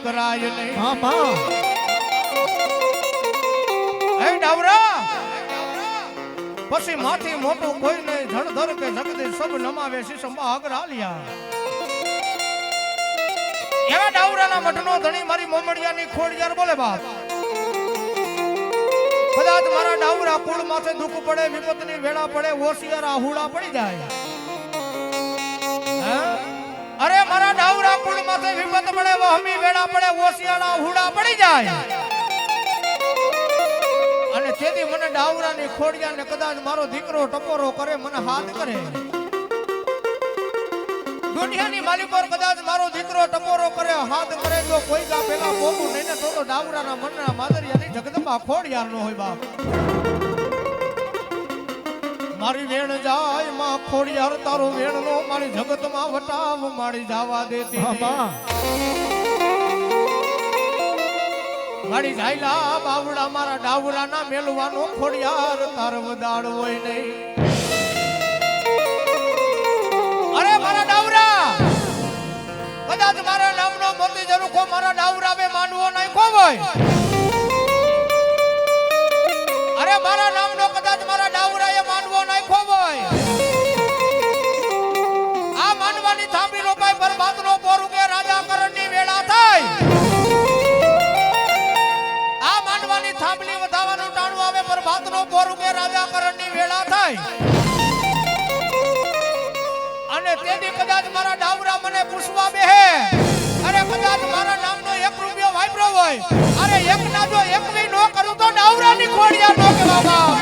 કરાય નહીં. હા માં એ ડાવરા પછી માથી મોટું કોઈ નહીં, ધડધર કે જગદીશ સબ નમાવે શીશમાં અગ્રાલિયા. એવા ડાવરાના મઠનો ધણી મારી મોમડિયાની ખોડિયાર બોલે બાપ. કદાચ મારા ડાવરા કુળ માથે દુઃખ પડે, વિપતની વેળા પડે, ઓશિયાર આહુડા પડી જાય. અરે મારા ડાવરા કુળ માથે વિપત પડે, વહમી વેળા પડે, ઓશિયાર આહુડા પડી જાય. અને તેથી મને ડાવરાની ખોડિયાને કદાચ મારો દીકરો ટપોરો કરે, મને હાથ કરે. દુનિયાની માલિક પર કદાચ મારો દીકરો ટપોરો કરે, હાથ કરે, જો કોઈ ગા પેલા બોલું નહીં ને તો ડાવરાના મનના માદરિયાની જગદંબા ખોડિયાર નો હોય બાપ. મારી વેણ જાય માં ખોડિયાર, તારો વેણ નો મારી જગતમાં વટાવ મારી જવા દેતી. મારી જાયલા બાવડા મારા ડાવરાના મેલવાનો ખોડિયાર તાર વદાડ હોય નહીં. અરે મારા ડાવરા કદાચ મારા નામનો મોતી જરુખો મારા ડાવરા બે માનવો નાખ્યો હોય. અરે મારા નામનો કદાચ મારા ડાવરાએ માનવો નાખ્યો હોય. આ માનવાની થાંભી રોપાય બરબાદનો પોરું કે રાજા કરણની વેળા થાય. આ માનવાની થાંભલી વધાવાનું ટાણું આવે બરબાદનો પોરું કે રાજા કરણની વેળા થાય. અને તેથી કદાચ મારા ડાવરા મને પૂછવા બેહે, અરે કદાચ મારા નામનો 1 રૂપિયો વાપરો હોય, અરે એક ના જો એક બી નો કરું તો ડાવરાની ખોડિયાર નો કહેવા બાપ.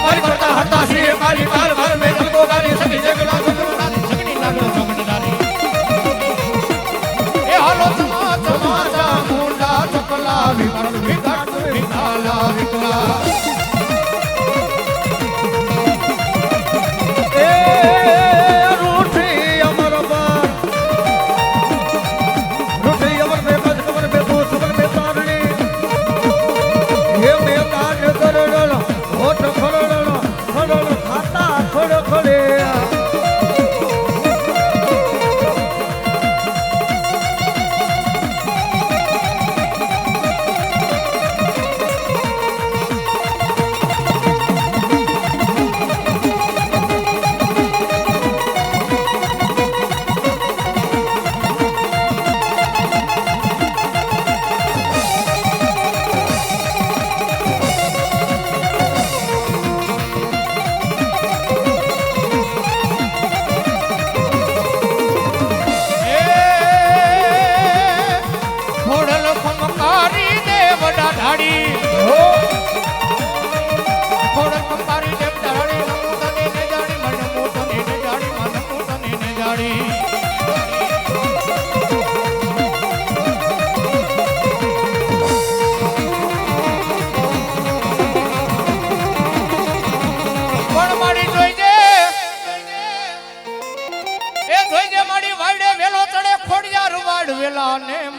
મારી કરતા હતા શ્રી મારી કાલ ભર મેં જગો ગાલી સખી જગલા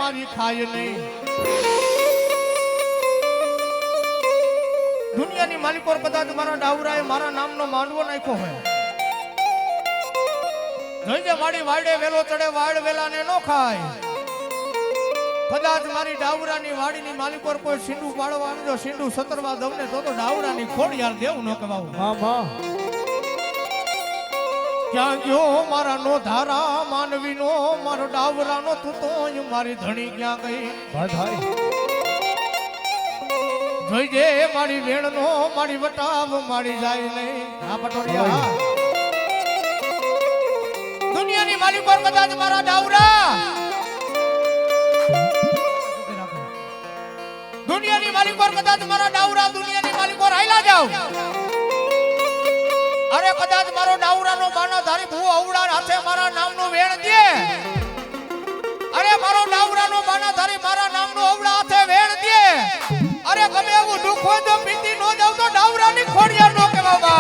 મારી ખાય નહીં. દુનિયાની માલિકો કદાચ મારા ડાવરાએ મારા નામનો માંડવો નાખ્યો હોય. જોઈજે મારી વાડે વેલો ચડે વાડ વેલાને નો ખાય. કદાચ મારી ડાવરાની વાડીની માલિકો કોઈ સીંડું પાડવા જો સીંડું સતરવા દઉં ને તો ડાવરાની ખોડિયાર દેવું ન કહેવાવું. ક્યાં ગયો મારા નો ધારા માનવીનો મારો ડાવરાનો તું તો મારી ધણી ક્યાં ગઈ. જોઈજે મારી વેણનો મારી વટાવ મારી જાય નહીં. આ પટોડિયા દુનિયાની માલિકો કદાચ મારા ડાવરા દુનિયાની માલિકો કદાચ મારા ડાવરા દુનિયાની માલિકો રાયલા જાવ. અરે કદાચ મારો ડાવરાનો બાના ધારી ભૂ અવડા હાથે મારા નામનું વેણ દે. અરે મારો ડાવરાનો બાના ધારી મારા નામનું અવડા હાથે વેણ દે. અરે ગમે એવું દુઃખ હોય તો પીતી નો જાવ તો ડાવરાની ખોડિયાર નો કહેવાવા.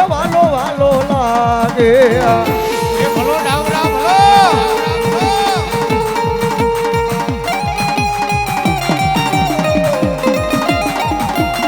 વાલો વાલો લાગે.